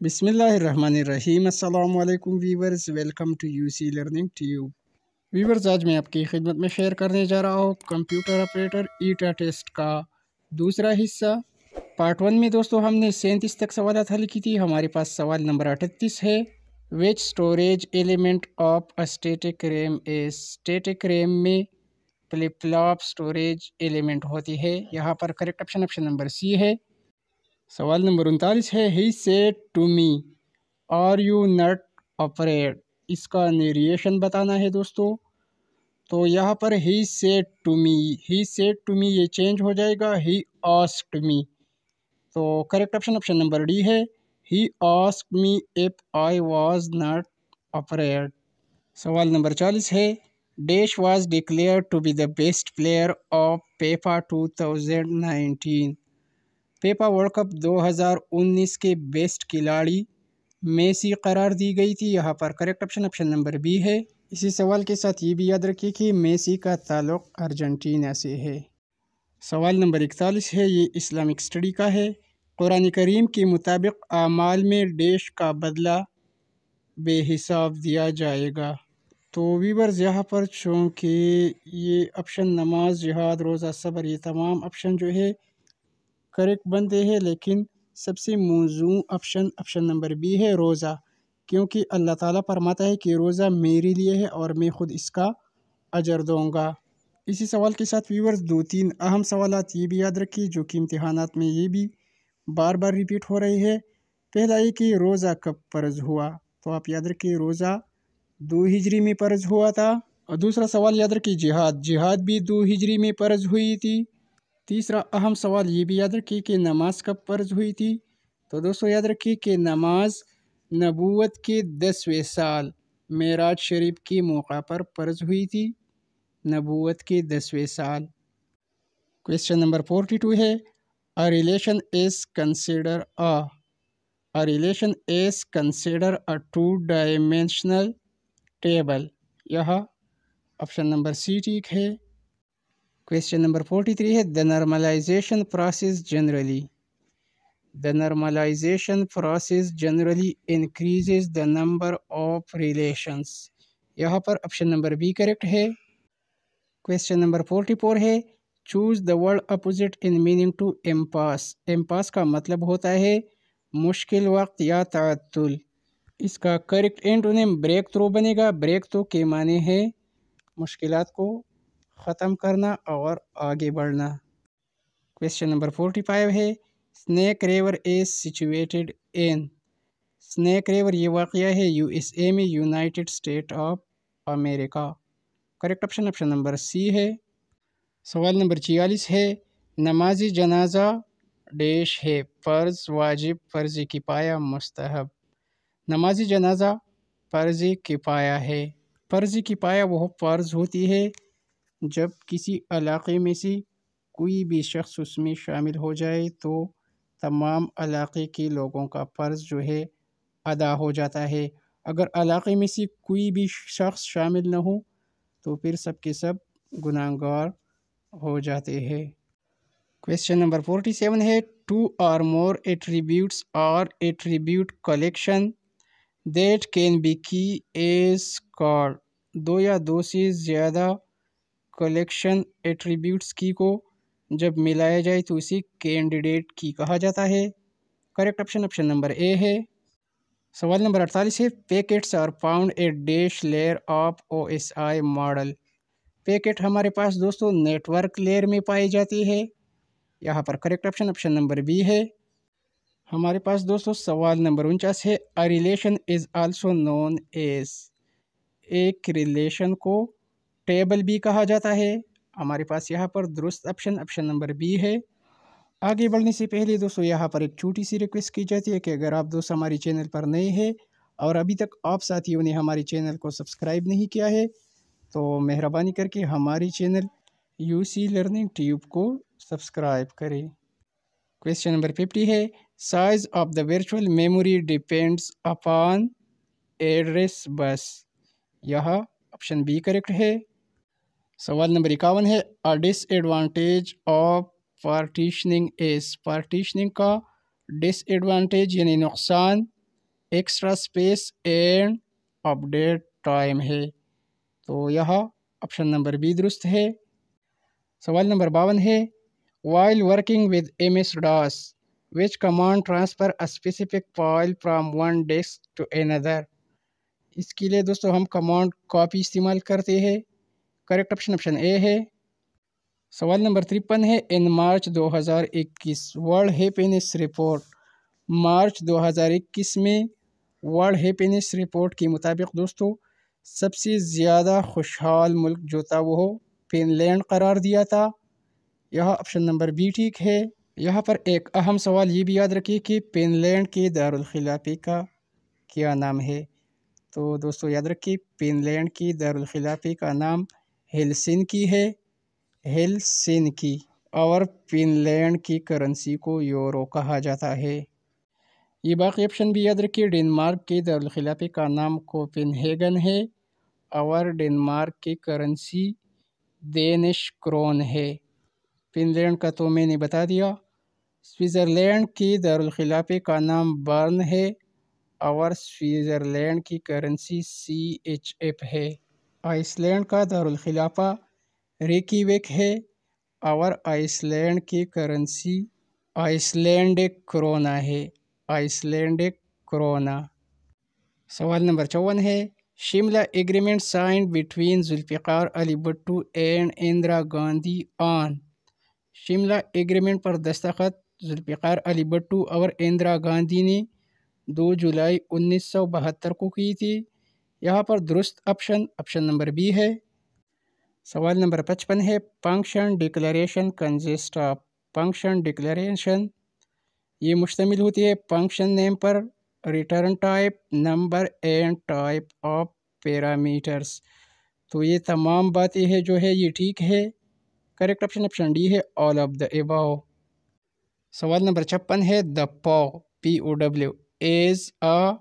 बिस्मिल्लाहिर्रहमानिर्रहीम। अस्सलाम वालेकुम viewers, welcome to UC learning tube. Viewers, आज मैं आपकी खिदमत में शेयर करने जा रहा हूँ कंप्यूटर ऑपरेटर ईटा टेस्ट का दूसरा हिस्सा। पार्ट 1 में दोस्तों हमने 37 तक सवाल हल की थी। हमारे पास सवाल नंबर 38 है। Which storage element of a static RAM is. Static RAM में फ्लिप फ्लॉप स्टोरेज एलिमेंट होती है। यहाँ पर करेक्ट ऑप्शन नंबर सी है। सवाल नंबर 39 है। He said to me are you not afraid. इसका नेरिएशन बताना है दोस्तों। तो यहाँ पर ही सेड टू मी ये चेंज हो जाएगा ही आस्क्ड मी। तो करेक्ट ऑप्शन नंबर डी है। He asked me if I was not afraid. सवाल नंबर 40 है। Dash was declared to be the best player of FIFA 2019। FIFA world cup 2019 के बेस्ट खिलाड़ी Messi करार दी गई थी। यहाँ पर करेक्ट ऑप्शन नंबर बी है। इसी सवाल के साथ ये भी याद रखिए कि मेसी का ताल्लुक अर्जेंटीना से है। सवाल नंबर 41 है। ये इस्लामिक स्टडी का है। कुरान करीम के मुताबिक आमाल में डैश का बदला बेहिसाब दिया जाएगा। तो वीवर्स, यहाँ पर चूँकि ये ऑप्शन नमाज, जिहाद, रोज़ा, सब्र, ये तमाम ऑप्शन जो है करेक्ट बनते हैं, लेकिन सबसे मौजूद ऑप्शन नंबर बी है, रोज़ा। क्योंकि अल्लाह ताला फरमाता है कि रोज़ा मेरे लिए है और मैं ख़ुद इसका अजर दूँगा। इसी सवाल के साथ व्यूअर्स 2-3 अहम सवालात ये भी याद रखिए जो कि इम्तिहानात में ये भी बार बार रिपीट हो रही है। पहला ये कि रोज़ा कब फ़र्ज हुआ। तो आप याद रखिए रोज़ा 2 हिजरी में फ़र्ज हुआ था। और दूसरा सवाल याद रखिए जिहाद भी 2 हिजरी में फ़र्ज हुई थी। तीसरा अहम सवाल ये भी याद रखिए कि नमाज कब फ़र्ज हुई थी। तो दोस्तों याद रखिए कि नमाज नबूवत के 10वें साल मेराज शरीफ के मौका पर फ़र्ज हुई थी। नबूवत के 10वें साल। क्वेश्चन नंबर 42 है। A relation is consider a 2 dimensional table. यह ऑप्शन नंबर सी ठीक है। क्वेश्चन नंबर 43 है। The normalization process generally increases the number of relations. यहाँ पर ऑप्शन नंबर बी करेक्ट है। क्वेश्चन नंबर 44 है। Choose the word opposite in meaning to impasse. Impasse का मतलब होता है मुश्किल वक्त या ताअत्तुल। इसका करेक्ट एंटोनिम ब्रेक थ्रू बनेगा। ब्रेक थ्रू के माने है मुश्किलात को ख़त्म करना और आगे बढ़ना। क्वेश्चन नंबर 45 है। Snake River is situated in. Snake River ये वाक़या है यूएसए में, United State of America. Correct option number C है। सवाल नंबर 46 है। नमाज जनाजा डैश है, फ़र्ज, वाजिब, फ़र्ज किफ़ाया, मुस्तहब। नमाज जनाजा फ़र्ज किफ़ाया है। फ़र्ज किफ़ाया वह फ़र्ज होती है जब किसी इलाक़े में से कोई भी शख्स उसमें शामिल हो जाए तो तमाम इलाक़े के लोगों का फ़र्ज़ जो है अदा हो जाता है। अगर इलाक़े में से कोई भी शख्स शामिल न हो तो फिर सब के सब गुनाहगार हो जाते हैं। क्वेश्चन नंबर 47 है। 2 और मोर एट्रीब्यूट्स और attribute collection that can be की एज कॉल्ड। 2 या 2 से ज़्यादा कलेक्शन एट्रीब्यूट्स की को जब मिलाया जाए तो उसे कैंडिडेट की कहा जाता है। करेक्ट ऑप्शन नंबर ए है। सवाल नंबर 48 है। Packets are found a dash layer of OSI model. Packet हमारे पास दोस्तों नेटवर्क लेयर में पाई जाती है। यहाँ पर करेक्ट ऑप्शन नंबर बी है। हमारे पास दोस्तों सवाल नंबर 49 है। A relation is also known as. एक रिलेशन को टेबल भी कहा जाता है। हमारे पास यहाँ पर दुरुस्त ऑप्शन नंबर बी है। आगे बढ़ने से पहले दोस्तों यहाँ पर एक छोटी सी रिक्वेस्ट की जाती है कि अगर आप दोस्त हमारे चैनल पर नए हैं और अभी तक आप साथियों ने हमारे चैनल को सब्सक्राइब नहीं किया है तो मेहरबानी करके हमारी चैनल यूसी लर्निंग ट्यूब को सब्सक्राइब करें। क्वेश्चन नंबर 50 है। Size of the virtual memory depends upon address bus. यह ऑप्शन बी करेक्ट है। सवाल नंबर 51 है। A disadvantage of partitioning is. Partitioning का डिसएडवांटेज यानी नुकसान extra space and update time है। तो यहाँ ऑप्शन नंबर बी दुरुस्त है। सवाल नंबर 52 है, while working with MS DOS which command transfer a specific file from one disk to another। इसके लिए दोस्तों हम कमांड कॉपी इस्तेमाल करते हैं। करेक्ट ऑप्शन ऑप्शन ए है। सवाल नंबर 53 है, इन मार्च 2021 वर्ल्ड हैप्पीनेस रिपोर्ट, मार्च 2021 में वर्ल्ड हैप्पीनेस रिपोर्ट के मुताबिक दोस्तों सबसे ज़्यादा खुशहाल मुल्क जो था वो फिनलैंड करार दिया था। यह ऑप्शन नंबर बी ठीक है। यहाँ पर एक अहम सवाल ये भी याद रखिए कि फिनलैंड के दारुल खिलाफे का क्या नाम है। तो दोस्तों याद रखिए फिनलैंड की दारुल खिलाफे का नाम हेलसिंकी है, हेलसिंकी। और फिनलैंड की करेंसी को यूरो कहा जाता है। ये बाकी ऑप्शन भी याद रखिए, डेनमार्क के दारुल खिलाफे का नाम कोपेनहेगन है और डेनमार्क की करेंसी डेनिश क्रोन है। फिनलैंड का तो मैंने बता दिया। स्विट्ज़रलैंड की दारुल खिलाफे का नाम बर्न है और स्विट्ज़रलैंड की करेंसी CHF है। आइसलैंड का दारुल खिलाफा रेकीवेक है और आइसलैंड की करेंसी आइसलैंडिक क्रोना है, आइसलैंडिक क्रोना। सवाल नंबर 54 है, Shimla agreement signed between Zulfikar Ali Bhutto and Indira Gandhi on. Shimla agreement पर दस्तखत जुल्फ़िकार अली भुट्टो और इंदिरा गांधी ने 2 जुलाई 1972 को की थी। यहाँ पर दुरुस्त ऑप्शन ऑप्शन नंबर बी है। सवाल नंबर 55 है, function declaration consist of. Function declaration ये मुश्तमिल होती है फंक्शन नेम पर, return type, number and type of parameters. तो ये तमाम बातें हैं जो है ये ठीक है। करेक्ट ऑप्शन ऑप्शन डी है, ऑल ऑफ द अबव। सवाल नंबर 56 है, the POW is a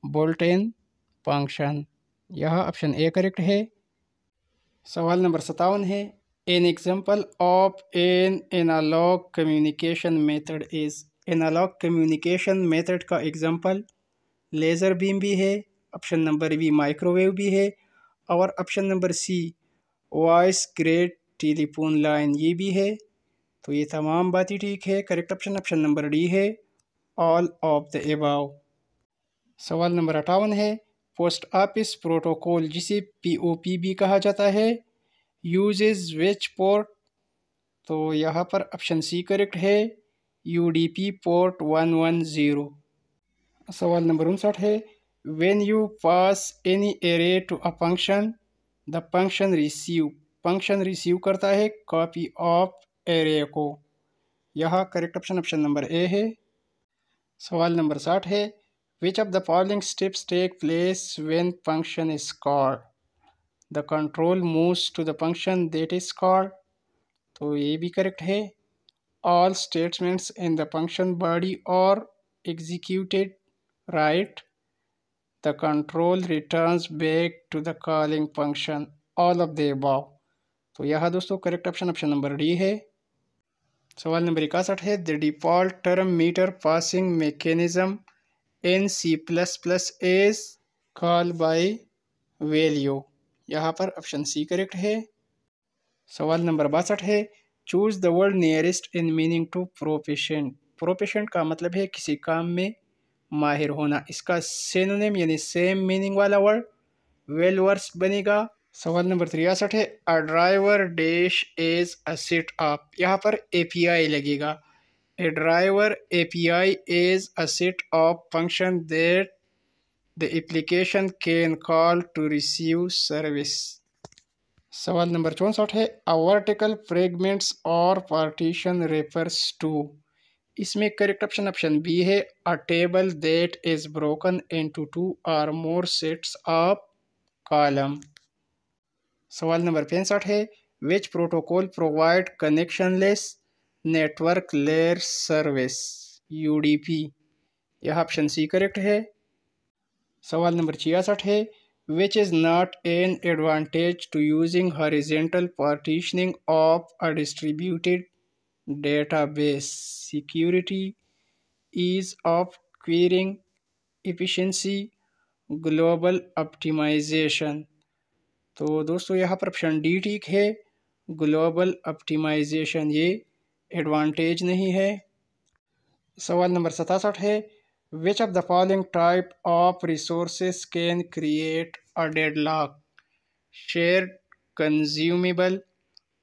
Boolean function. यह ऑप्शन ए करेक्ट है। सवाल नंबर 57 है, an example of an analog communication method is. Analog communication method का एग्जाम्पल लेज़र बीम भी है, ऑप्शन नंबर बी माइक्रोवेव भी है और option number C voice grade telephone line ये भी है। तो ये तमाम बातें ठीक है। Correct option option number D है, ऑल ऑफ द अबव। सवाल नंबर 58 है, पोस्ट ऑफिस प्रोटोकॉल जिसे POP भी कहा जाता है यूजेज विच पोर्ट। तो यहाँ पर ऑप्शन सी करेक्ट है, UDP पोर्ट 110। सवाल नंबर 59 है, when you pass any array to a function the function receive करता है कॉपी ऑफ एरे को। यहाँ correct option option number A है। सवाल नंबर 60 है, which of the following steps take place when function is called. The control moves to the function that is called. तो ये भी करेक्ट है। All statements in the function body और executed right. The control returns back to the calling function, all of the above. तो यह दोस्तों correct option option number D है। सवाल नंबर 61 है, the default parameter passing mechanism in C++ is called by value. यहाँ पर option C correct है। सवाल नंबर 62 है, choose the word nearest in meaning to proficient. Proficient का मतलब है किसी काम में माहिर होना। इसका सिनोनिम यानी सेम मीनिंग वाला वर्ड वेल वर्स्ड बनेगा। सवाल नंबर 63 है, a driver dash is a set of. यहाँ पर API लगेगा। A driver API is a set of function that the application can call to receive service. सवाल number 64 है, a vertical fragments और partition refers to. इसमें correct option option B है, a table that is broken into 2 और more sets of column. सवाल number 65 है, विच protocol provide connectionless network layer service, UDP। यह option C correct है। सवाल number 66 है, which is not an advantage to using horizontal partitioning of a distributed database, security, ease of querying, efficiency, global optimisation. तो दोस्तों यहाँ पर option D ठीक है, ग्लोबल ऑप्टिमाइजेशन ये एडवांटेज नहीं है। सवाल नंबर 67 है, which of the following type of resources can create a deadlock? Shared, consumable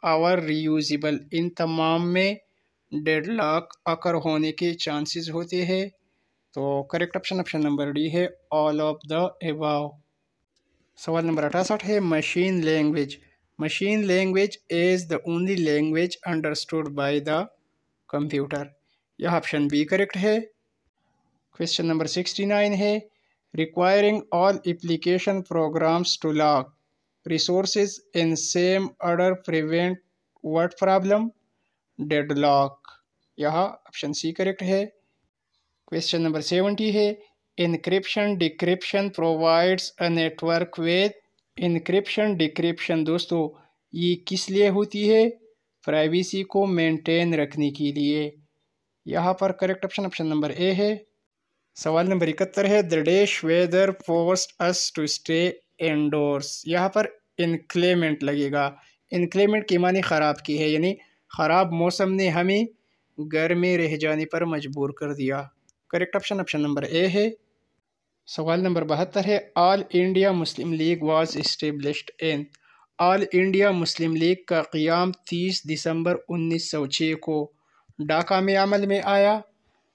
और रीयूजेबल, इन तमाम में डेडलॉक अकर होने के चांसेस होते हैं। तो correct option option number D है, ऑल ऑफ द एबव। सवाल नंबर 68 है, machine language. Machine language is the only language understood by the computer. यह ऑप्शन बी करेक्ट है। क्वेश्चन नंबर 69 है, requiring all application programs to lock resources in same order prevent what problem? Deadlock. यह option C correct है। Question number 70 है, encryption decryption provides a network with. Encryption decryption दोस्तों ये किस लिए होती है? प्राइवेसी को मेंटेन रखने के लिए। यहाँ पर correct option option number A है। सवाल नंबर 71 है, the dash weather forced us to stay indoors. यहाँ पर इनक्लेमेंट लगेगा। इनक्लेमेंट की मानी ख़राब की है, यानी ख़राब मौसम ने हमें घर में रह जाने पर मजबूर कर दिया। Correct option option number A है। सवाल नंबर 72 है, all India Muslim league was established in. All India Muslim league का क़याम 30 दिसंबर 1906 को ढाका में अमल में आया।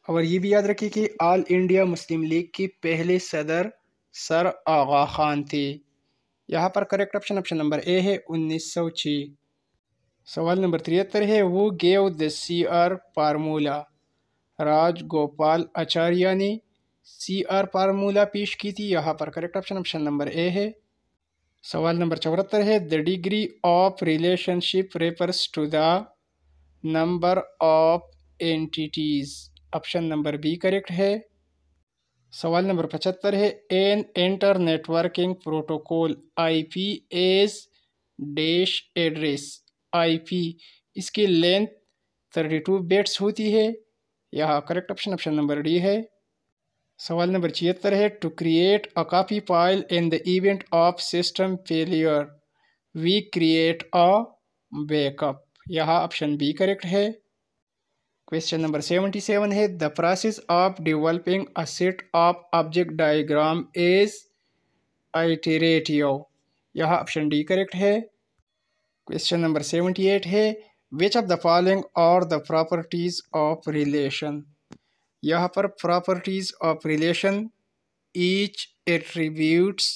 और ये भी याद रखिए कि ऑल इंडिया मुस्लिम लीग के पहले सदर सर आगा खान थे। यहाँ पर correct option option number A है, 1906। सवाल नंबर 73 है, वो gave the CR formula. Rajagopal Acharya ने CR फार्मूला पेश की थी। यहाँ पर correct option option number A है। सवाल नंबर 74 है, the degree of relationship refers to the number of entities. Option number B correct है। सवाल नंबर 75 है, an internetworking protocol IP as dash address. IP इसकी लेंथ 32 बिट्स होती है। यहाँ correct option option number D है। सवाल number 76 है, to create a copy file in the event of system failure we create a backup. यहाँ option B correct है। Question number 77 है, the process of developing a set of object diagram is iterative. यहाँ option D correct है। Question number 78 है, which of the following are the properties of relation. यहाँ पर properties of relation, each attributes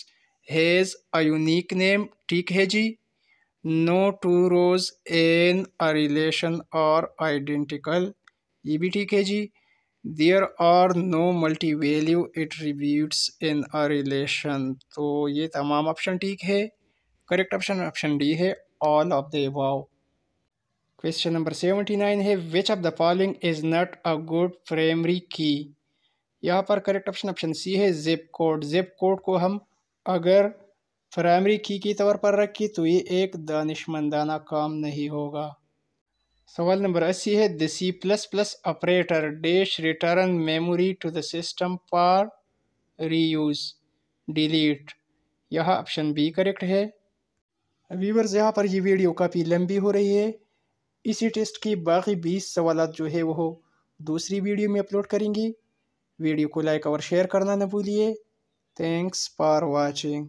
has a unique name, ठीक है जी। No two rows in a relation और identical, ये भी ठीक है जी। There are no multi value attributes in a relation, तो ये तमाम ऑप्शन ठीक है। करेक्ट ऑप्शन ऑप्शन डी है, all of the above. Question number 79 है, which of the following is not a good primary key. यहाँ पर करेक्ट ऑप्शन ऑप्शन सी है, जिप कोड। जिप कोड को हम अगर प्राइमरी की के तौर पर रखें तो ये एक दानिशमंदाना काम नहीं होगा। सवाल नंबर 80 है, the C++ operator dash return memory to the system for reuse delete. यहाँ ऑप्शन बी करेक्ट है। व्यूअर्स यहाँ पर ये वीडियो काफ़ी लंबी हो रही है। इसी टेस्ट की बाकी 20 सवालात जो है वो दूसरी वीडियो में अपलोड करेंगे। वीडियो को लाइक और शेयर करना न भूलिए। Thanks for watching.